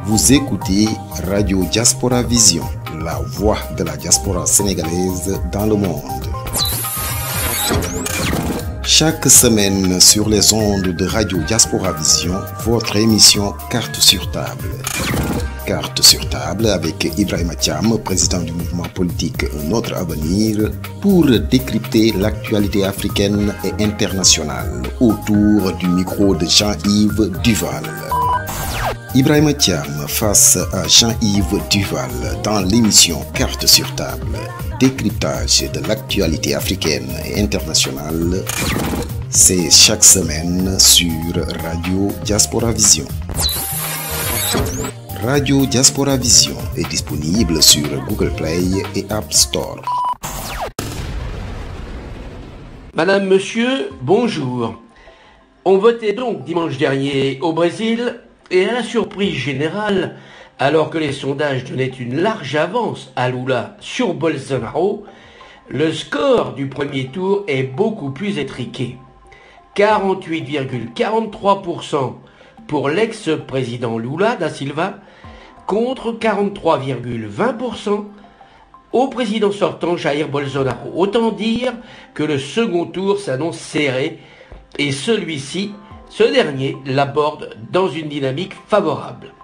Vous écoutez Radio Diaspora Vision, la voix de la diaspora sénégalaise dans le monde. Chaque semaine sur les ondes de Radio Diaspora Vision, votre émission Carte sur table. Carte sur table avec Ibrahima Thiam, président du mouvement politique Un autre avenir, pour décrypter l'actualité africaine et internationale autour du micro de Jean-Yves Duval. Ibrahima Thiam face à Jean-Yves Duval dans l'émission Carte sur table, décryptage de l'actualité africaine et internationale. C'est chaque semaine sur Radio Diaspora Vision. Radio Diaspora Vision est disponible sur Google Play et App Store. Madame, monsieur, bonjour. On votait donc dimanche dernier au Brésil et à la surprise générale, alors que les sondages donnaient une large avance à Lula sur Bolsonaro, le score du premier tour est beaucoup plus étriqué. 48,43% pour l'ex-président Lula da Silva contre 43,20% au président sortant Jair Bolsonaro. Autant dire que le second tour s'annonce serré et ce dernier l'aborde dans une dynamique favorable.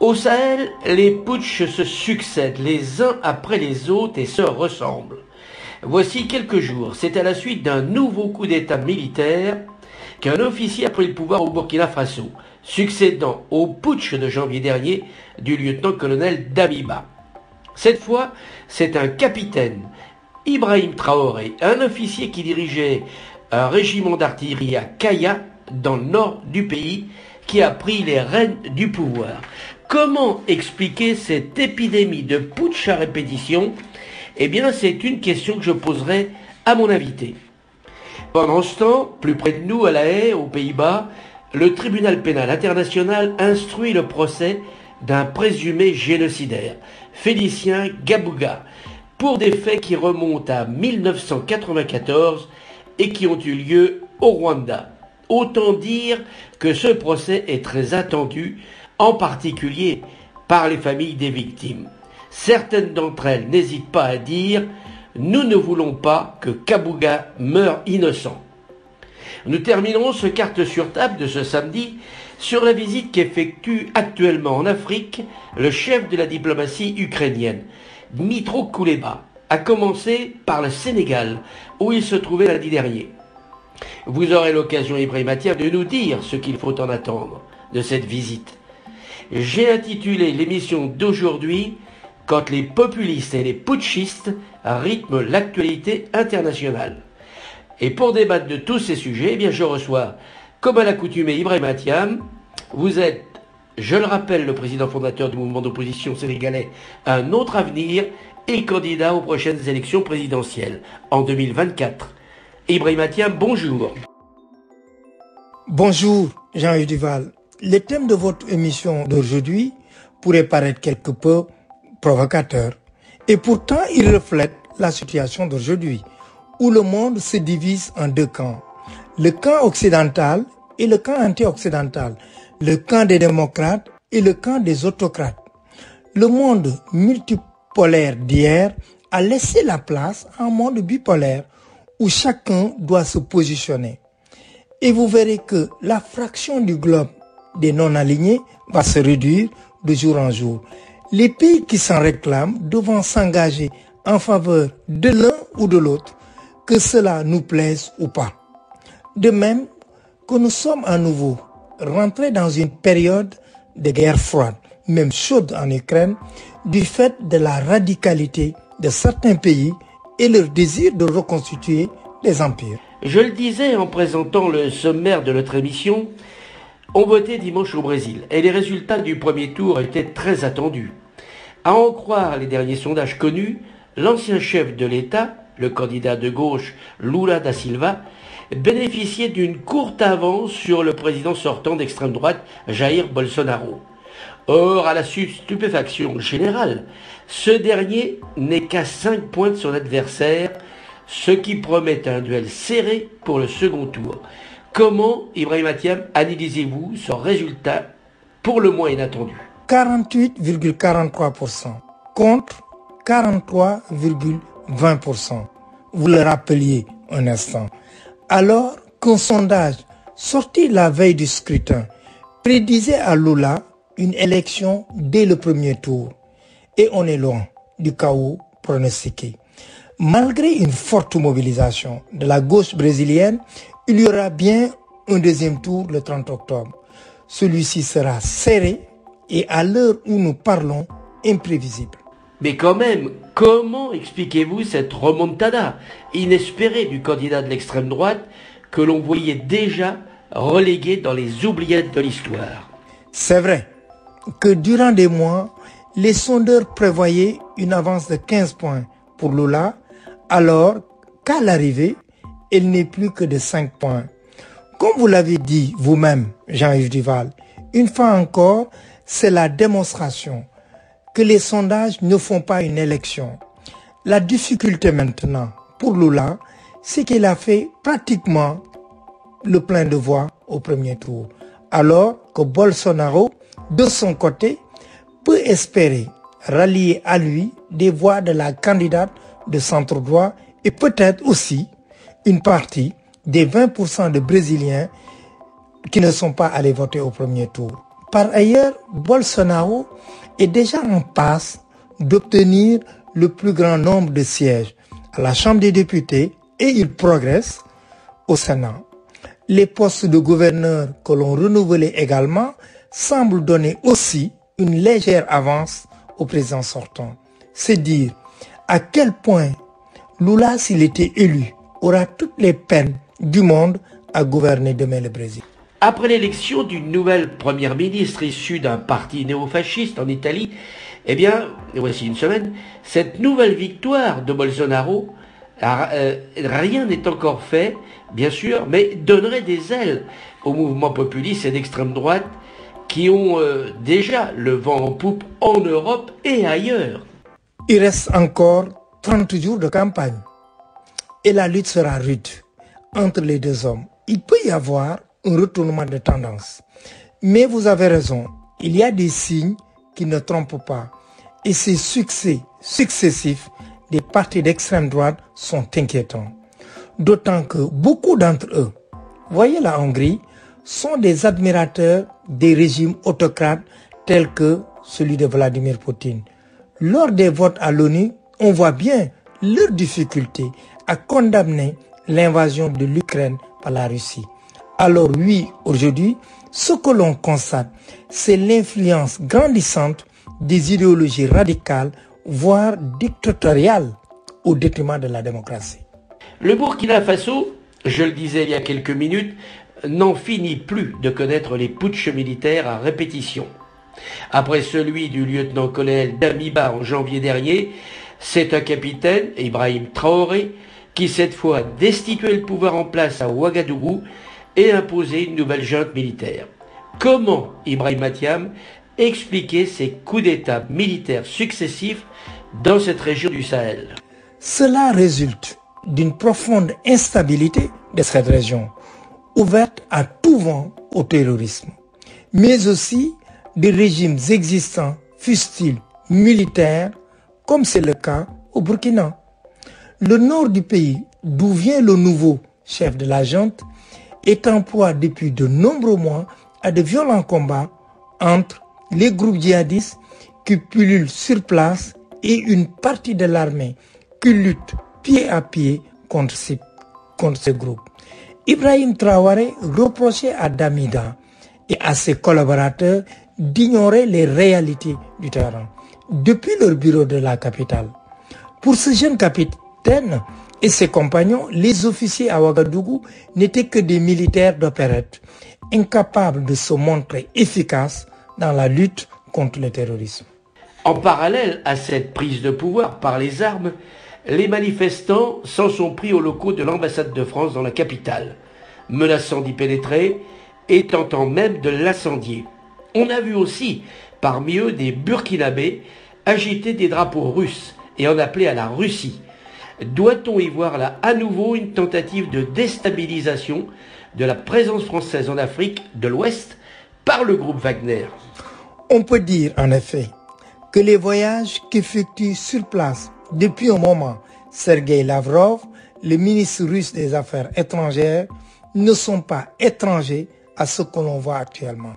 Au Sahel, les putschs se succèdent les uns après les autres et se ressemblent. Voici quelques jours, c'est à la suite d'un nouveau coup d'État militaire qu'un officier a pris le pouvoir au Burkina Faso, succédant au putsch de janvier dernier du lieutenant-colonel Damiba. Cette fois, c'est un capitaine, Ibrahim Traoré, un officier qui dirigeait un régiment d'artillerie à Kaya, dans le nord du pays, qui a pris les rênes du pouvoir. Comment expliquer cette épidémie de putsch à répétition ? Eh bien, c'est une question que je poserai à mon invité. Pendant ce temps, plus près de nous, à La Haye, aux Pays-Bas, le tribunal pénal international instruit le procès d'un présumé génocidaire, Félicien Gabouga, pour des faits qui remontent à 1994 et qui ont eu lieu au Rwanda. Autant dire que ce procès est très attendu, en particulier par les familles des victimes. Certaines d'entre elles n'hésitent pas à dire « Nous ne voulons pas que Gabouga meure innocent ». Nous terminerons ce carte sur table de ce samedi sur la visite qu'effectue actuellement en Afrique le chef de la diplomatie ukrainienne, Dmytro Kuleba, à commencer par le Sénégal, où il se trouvait lundi dernier. Vous aurez l'occasion, Ibrahima Thiam, de nous dire ce qu'il faut en attendre de cette visite. J'ai intitulé l'émission d'aujourd'hui « Quand les populistes et les putschistes rythment l'actualité internationale ». Et pour débattre de tous ces sujets, eh bien je reçois, comme à l'accoutumée, Ibrahima Thiam. Vous êtes, je le rappelle, le président fondateur du mouvement d'opposition sénégalais Un autre avenir et candidat aux prochaines élections présidentielles en 2024. Ibrahima Thiam, bonjour. Bonjour, Jean-Yves Duval. Le thème de votre émission d'aujourd'hui pourrait paraître quelque peu provocateur. Et pourtant, il reflète la situation d'aujourd'hui, où le monde se divise en deux camps. Le camp occidental et le camp anti-occidental. Le camp des démocrates et le camp des autocrates. Le monde multipolaire d'hier a laissé la place à un monde bipolaire où chacun doit se positionner. Et vous verrez que la fraction du globe des non-alignés va se réduire de jour en jour. Les pays qui s'en réclament devront s'engager en faveur de l'un ou de l'autre, que cela nous plaise ou pas. De même que nous sommes à nouveau rentrés dans une période de guerre froide, même chaude en Ukraine, du fait de la radicalité de certains pays et leur désir de reconstituer des empires. Je le disais en présentant le sommaire de notre émission, on votait dimanche au Brésil et les résultats du premier tour étaient très attendus. À en croire les derniers sondages connus, l'ancien chef de l'État, le candidat de gauche Lula da Silva, bénéficiait d'une courte avance sur le président sortant d'extrême droite Jair Bolsonaro. Or, à la stupéfaction générale, ce dernier n'est qu'à 5 points de son adversaire, ce qui promet un duel serré pour le second tour. Comment, Ibrahima Thiam, analysez-vous ce résultat pour le moins inattendu ? 48,43% contre 43,20%. Vous le rappeliez un instant. Alors qu'un sondage sorti la veille du scrutin prédisait à Lula une élection dès le premier tour. Et on est loin du chaos pronostiqué. Malgré une forte mobilisation de la gauche brésilienne, il y aura bien un deuxième tour le 30 octobre. Celui-ci sera serré et à l'heure où nous parlons, imprévisible. Mais quand même, comment expliquez-vous cette remontada inespérée du candidat de l'extrême droite que l'on voyait déjà relégué dans les oubliettes de l'histoire? C'est vrai que durant des mois, les sondeurs prévoyaient une avance de 15 points pour Lula, alors qu'à l'arrivée, elle n'est plus que de 5 points. Comme vous l'avez dit vous-même, Jean-Yves Duval, une fois encore, c'est la démonstration que les sondages ne font pas une élection. La difficulté maintenant pour Lula, c'est qu'il a fait pratiquement le plein de voix au premier tour, alors que Bolsonaro, de son côté, peut espérer rallier à lui des voix de la candidate de centre-droit et peut-être aussi une partie des 20% de Brésiliens qui ne sont pas allés voter au premier tour. Par ailleurs, Bolsonaro est déjà en passe d'obtenir le plus grand nombre de sièges à la Chambre des députés et il progresse au Sénat. Les postes de gouverneur que l'on renouvelait également semblent donner aussi une légère avance au président sortant. C'est dire à quel point Lula, s'il était élu, aura toutes les peines du monde à gouverner demain le Brésil. Après l'élection d'une nouvelle première ministre issue d'un parti néofasciste en Italie, eh bien, voici une semaine, cette nouvelle victoire de Bolsonaro, rien n'est encore fait, bien sûr, mais donnerait des ailes aux mouvements populistes et d'extrême droite qui ont déjà le vent en poupe en Europe et ailleurs. Il reste encore 30 jours de campagne et la lutte sera rude entre les deux hommes. Il peut y avoir un retournement de tendance. Mais vous avez raison, il y a des signes qui ne trompent pas. Et ces succès successifs des partis d'extrême droite sont inquiétants. D'autant que beaucoup d'entre eux, voyez la Hongrie, sont des admirateurs des régimes autocrates tels que celui de Vladimir Poutine. Lors des votes à l'ONU, on voit bien leur difficulté à condamner l'invasion de l'Ukraine par la Russie. Alors oui, aujourd'hui, ce que l'on constate, c'est l'influence grandissante des idéologies radicales, voire dictatoriales, au détriment de la démocratie. Le Burkina Faso, je le disais il y a quelques minutes, n'en finit plus de connaître les putschs militaires à répétition. Après celui du lieutenant-colonel Damiba en janvier dernier, c'est un capitaine, Ibrahim Traoré, qui cette fois destituait le pouvoir en place à Ouagadougou et imposait une nouvelle junte militaire. Comment Ibrahim Mathiam expliquer ces coups d'État militaires successifs dans cette région du Sahel? Cela résulte d'une profonde instabilité de cette région, ouverte à tout vent au terrorisme, mais aussi des régimes existants, fussent-ils militaires, comme c'est le cas au Burkina. Le nord du pays, d'où vient le nouveau chef de la junte, est en proie depuis de nombreux mois à de violents combats entre les groupes djihadistes qui pullulent sur place et une partie de l'armée qui lutte pied à pied contre ces groupes. Ibrahim Traoré reprochait à Damiba et à ses collaborateurs d'ignorer les réalités du terrain depuis leur bureau de la capitale. Pour ce jeune capitaine et ses compagnons, les officiers à Ouagadougou n'étaient que des militaires d'opérette, incapables de se montrer efficaces dans la lutte contre le terrorisme. En parallèle à cette prise de pouvoir par les armes, les manifestants s'en sont pris aux locaux de l'ambassade de France dans la capitale, menaçant d'y pénétrer et tentant même de l'incendier. On a vu aussi, parmi eux, des Burkinabés agiter des drapeaux russes et en appeler à la Russie. Doit-on y voir là à nouveau une tentative de déstabilisation de la présence française en Afrique de l'Ouest par le groupe Wagner? On peut dire en effet que les voyages qu'effectue sur place depuis un moment Sergueï Lavrov, le ministre russe des Affaires étrangères, ne sont pas étrangers à ce que l'on voit actuellement.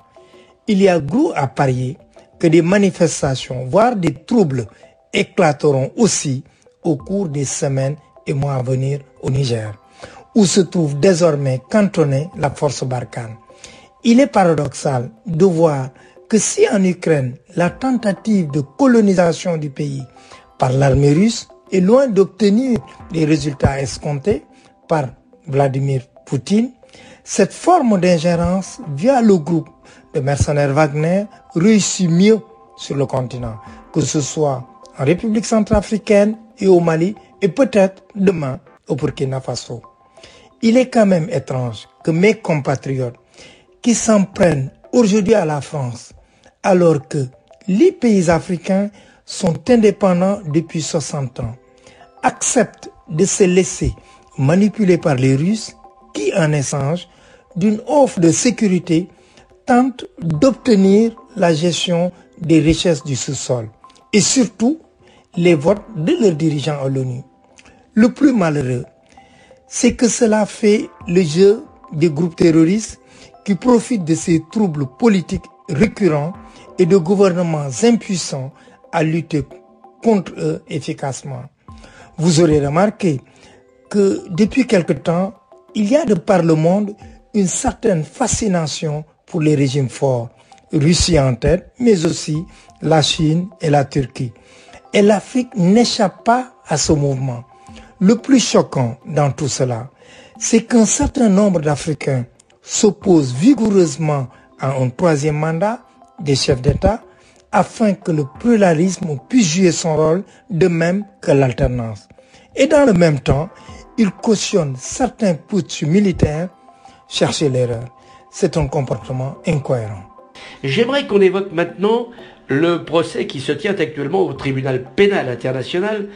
Il y a gros à parier que des manifestations, voire des troubles, éclateront aussi au cours des semaines et mois à venir au Niger, où se trouve désormais cantonnée la force Barkhane. Il est paradoxal de voir que si en Ukraine, la tentative de colonisation du pays par l'armée russe est loin d'obtenir les résultats escomptés par Vladimir Poutine, cette forme d'ingérence via le groupe de mercenaires Wagner réussit mieux sur le continent, que ce soit en République centrafricaine et au Mali et peut-être demain au Burkina Faso. Il est quand même étrange que mes compatriotes qui s'en prennent aujourd'hui à la France, alors que les pays africains sont indépendants depuis 60 ans, acceptent de se laisser manipuler par les Russes qui, en échange d'une offre de sécurité, tentent d'obtenir la gestion des richesses du sous-sol et surtout les votes de leurs dirigeants à l'ONU. Le plus malheureux, c'est que cela fait le jeu des groupes terroristes qui profitent de ces troubles politiques récurrents et de gouvernements impuissants à lutter contre eux efficacement. Vous aurez remarqué que depuis quelque temps, il y a de par le monde une certaine fascination pour les régimes forts, Russie en tête, mais aussi la Chine et la Turquie. Et l'Afrique n'échappe pas à ce mouvement. Le plus choquant dans tout cela, c'est qu'un certain nombre d'Africains s'opposent vigoureusement à un troisième mandat des chefs d'État afin que le pluralisme puisse jouer son rôle de même que l'alternance. Et dans le même temps, ils cautionnent certains putschs militaires, chercher l'erreur. C'est un comportement incohérent. J'aimerais qu'on évoque maintenant le procès qui se tient actuellement au tribunal pénal international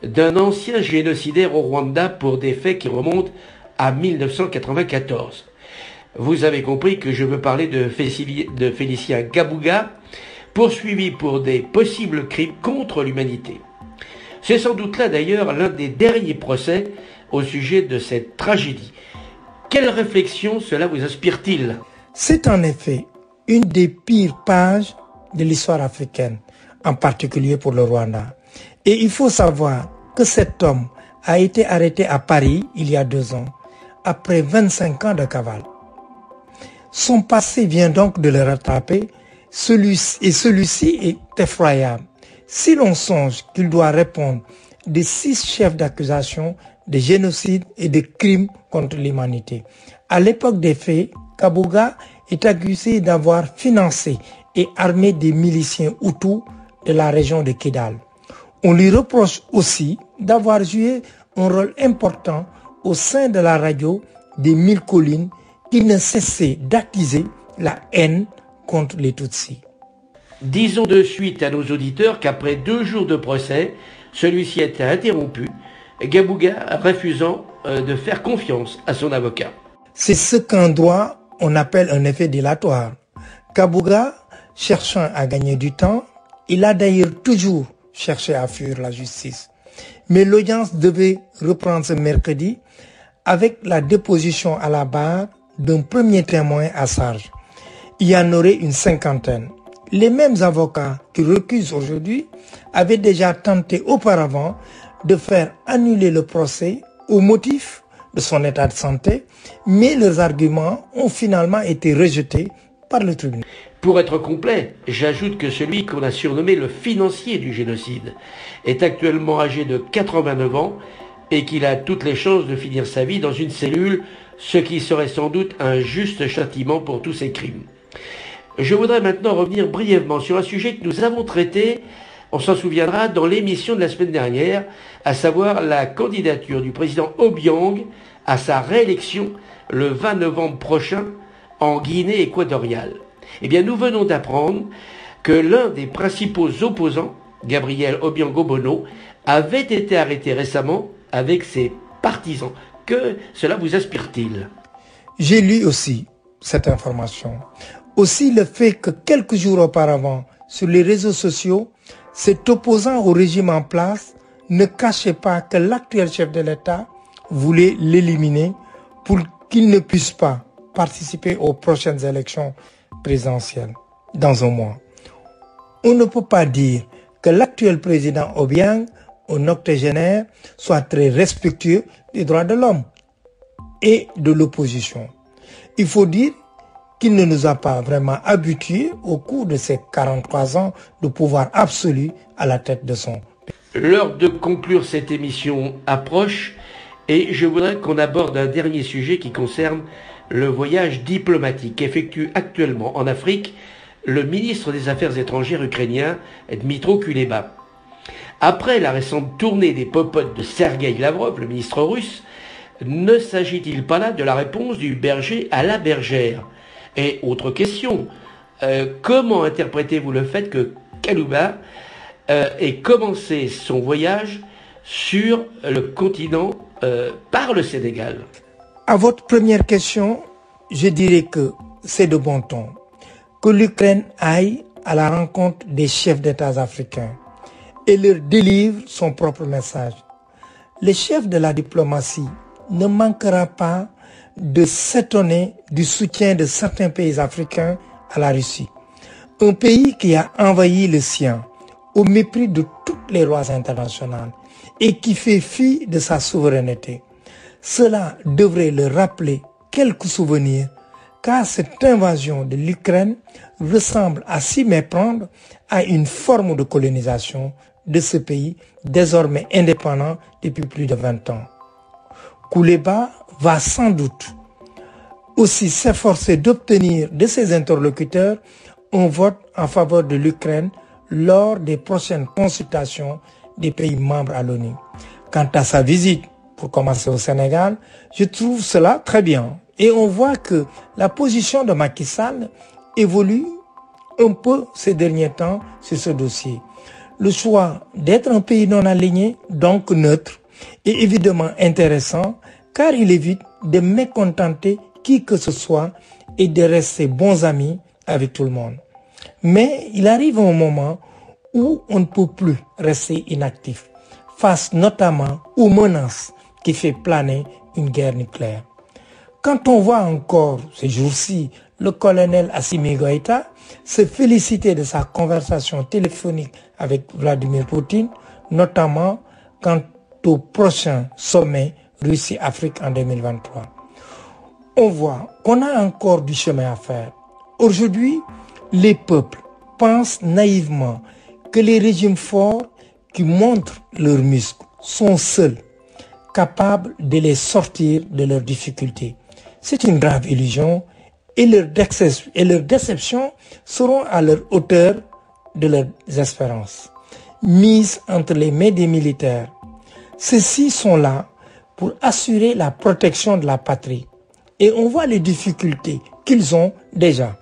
d'un ancien génocidaire au Rwanda pour des faits qui remontent à 1994. Vous avez compris que je veux parler de Félicien Kabuga, poursuivi pour des possibles crimes contre l'humanité. C'est sans doute là d'ailleurs l'un des derniers procès au sujet de cette tragédie. Quelle réflexion cela vous inspire-t-il ? C'est en effet une des pires pages de l'histoire africaine, en particulier pour le Rwanda. Et il faut savoir que cet homme a été arrêté à Paris il y a 2 ans, après 25 ans de cavale. Son passé vient donc de le rattraper, celui-ci est effroyable. Si l'on songe qu'il doit répondre de 6 chefs d'accusation de génocide et de crimes contre l'humanité. À l'époque des faits, Kabuga est accusé d'avoir financé et armé des miliciens Hutus de la région de Kidal. On lui reproche aussi d'avoir joué un rôle important au sein de la radio des 1000 collines qui ne cessait d'attiser la haine contre les Tutsis. Disons de suite à nos auditeurs qu'après 2 jours de procès, celui-ci a été interrompu, Kabuga refusant de faire confiance à son avocat. C'est ce qu'en droit on appelle un effet dilatoire. Kabuga, cherchant à gagner du temps, il a d'ailleurs toujours cherché à fuir la justice. Mais l'audience devait reprendre ce mercredi avec la déposition à la barre d'un premier témoin à charge. Il y en aurait une 50aine. Les mêmes avocats qui recusent aujourd'hui avaient déjà tenté auparavant de faire annuler le procès au motif de son état de santé, mais leurs arguments ont finalement été rejetés par le tribunal. Pour être complet, j'ajoute que celui qu'on a surnommé le financier du génocide est actuellement âgé de 89 ans et qu'il a toutes les chances de finir sa vie dans une cellule, ce qui serait sans doute un juste châtiment pour tous ces crimes. Je voudrais maintenant revenir brièvement sur un sujet que nous avons traité, on s'en souviendra, dans l'émission de la semaine dernière, à savoir la candidature du président Obiang à sa réélection le 20 novembre prochain en Guinée équatoriale. Eh bien, nous venons d'apprendre que l'un des principaux opposants, Gabriel Obiang-Obono, avait été arrêté récemment avec ses partisans. Que cela vous inspire-t-il ? J'ai lu aussi cette information. Aussi le fait que quelques jours auparavant, sur les réseaux sociaux, cet opposant au régime en place ne cachait pas que l'actuel chef de l'État voulait l'éliminer pour qu'il ne puisse pas participer aux prochaines élections présidentielles dans un mois. On ne peut pas dire que l'actuel président Obiang, un octogénaire, soit très respectueux des droits de l'homme et de l'opposition. Il faut dire qu'il ne nous a pas vraiment habitués au cours de ces 43 ans de pouvoir absolu à la tête de son pays. L'heure de conclure cette émission approche et je voudrais qu'on aborde un dernier sujet qui concerne le voyage diplomatique qu'effectue actuellement en Afrique le ministre des Affaires étrangères ukrainien Dmytro Kuleba. Après la récente tournée des popotes de Sergueï Lavrov, le ministre russe, ne s'agit-il pas là de la réponse du berger à la bergère? Et autre question, comment interprétez-vous le fait que Kuleba ait commencé son voyage sur le continent par le Sénégal? À votre première question, je dirais que c'est de bon ton que l'Ukraine aille à la rencontre des chefs d'État africains et leur délivre son propre message. Le chef de la diplomatie ne manquera pas de s'étonner du soutien de certains pays africains à la Russie. Un pays qui a envahi le sien au mépris de toutes les lois internationales et qui fait fi de sa souveraineté. Cela devrait leur rappeler quelques souvenirs, car cette invasion de l'Ukraine ressemble à s'y méprendre à une forme de colonisation de ce pays désormais indépendant depuis plus de 20 ans. Kuleba va sans doute aussi s'efforcer d'obtenir de ses interlocuteurs un vote en faveur de l'Ukraine lors des prochaines consultations des pays membres à l'ONU. Quant à sa visite, pour commencer au Sénégal, je trouve cela très bien. Et on voit que la position de Macky Sall évolue un peu ces derniers temps sur ce dossier. Le choix d'être un pays non aligné, donc neutre, est évidemment intéressant car il évite de mécontenter qui que ce soit et de rester bons amis avec tout le monde. Mais il arrive un moment où on ne peut plus rester inactif, face notamment aux menaces qui fait planer une guerre nucléaire. Quand on voit encore ces jours-ci le colonel Assimi Goïta se féliciter de sa conversation téléphonique avec Vladimir Poutine, notamment quant au prochain sommet Russie-Afrique en 2023. On voit qu'on a encore du chemin à faire. Aujourd'hui, les peuples pensent naïvement que les régimes forts qui montrent leurs muscles sont seuls capables de les sortir de leurs difficultés. C'est une grave illusion et leurs déceptions seront à leur hauteur de leurs espérances. Mises entre les mains des militaires, ceux-ci sont là pour assurer la protection de la patrie. Et on voit les difficultés qu'ils ont déjà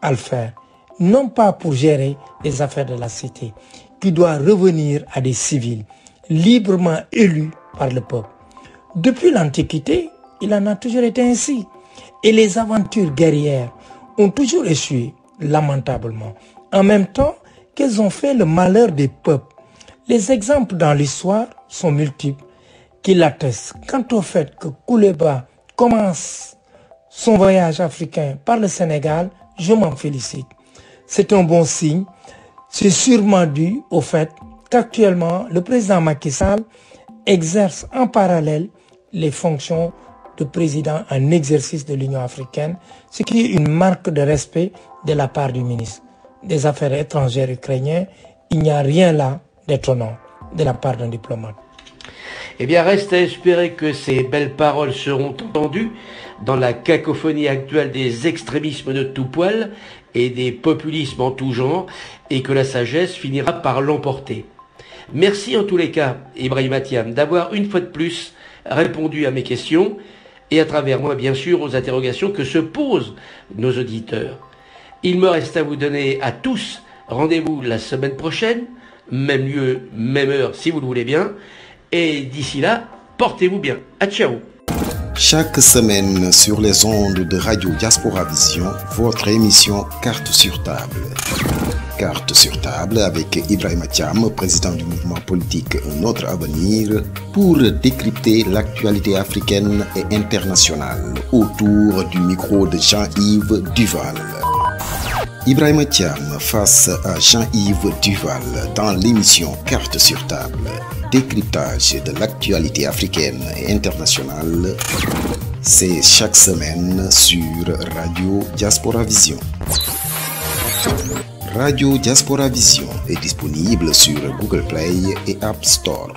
à le faire. Non pas pour gérer les affaires de la cité, qui doit revenir à des civils, librement élus par le peuple. Depuis l'Antiquité, il en a toujours été ainsi. Et les aventures guerrières ont toujours échoué, lamentablement. En même temps qu'elles ont fait le malheur des peuples. Les exemples dans l'histoire sont multiples qui l'attestent. Quant au fait que Kuleba commence son voyage africain par le Sénégal, je m'en félicite. C'est un bon signe. C'est sûrement dû au fait qu'actuellement, le président Macky Sall exerce en parallèle les fonctions de président en exercice de l'Union africaine, ce qui est une marque de respect de la part du ministre des Affaires étrangères ukrainien. Il n'y a rien là d'étonnant de la part d'un diplomate. Eh bien, reste à espérer que ces belles paroles seront entendues dans la cacophonie actuelle des extrémismes de tout poil et des populismes en tout genre, et que la sagesse finira par l'emporter. Merci en tous les cas, Ibrahima Thiam, d'avoir une fois de plus répondu à mes questions, et à travers moi, bien sûr, aux interrogations que se posent nos auditeurs. Il me reste à vous donner à tous rendez-vous la semaine prochaine, même lieu, même heure, si vous le voulez bien, et d'ici là, portez-vous bien. À ciao. Chaque semaine sur les ondes de Radio Diaspora Vision, votre émission Carte sur table. Carte sur table avec Ibrahima Thiam, président du mouvement politique Notre Avenir, pour décrypter l'actualité africaine et internationale autour du micro de Jean-Yves Duval. Ibrahima Thiam face à Jean-Yves Duval dans l'émission Carte sur table. Décryptage de l'actualité africaine et internationale. C'est chaque semaine sur Radio Diaspora Vision. Radio Diaspora Vision est disponible sur Google Play et App Store.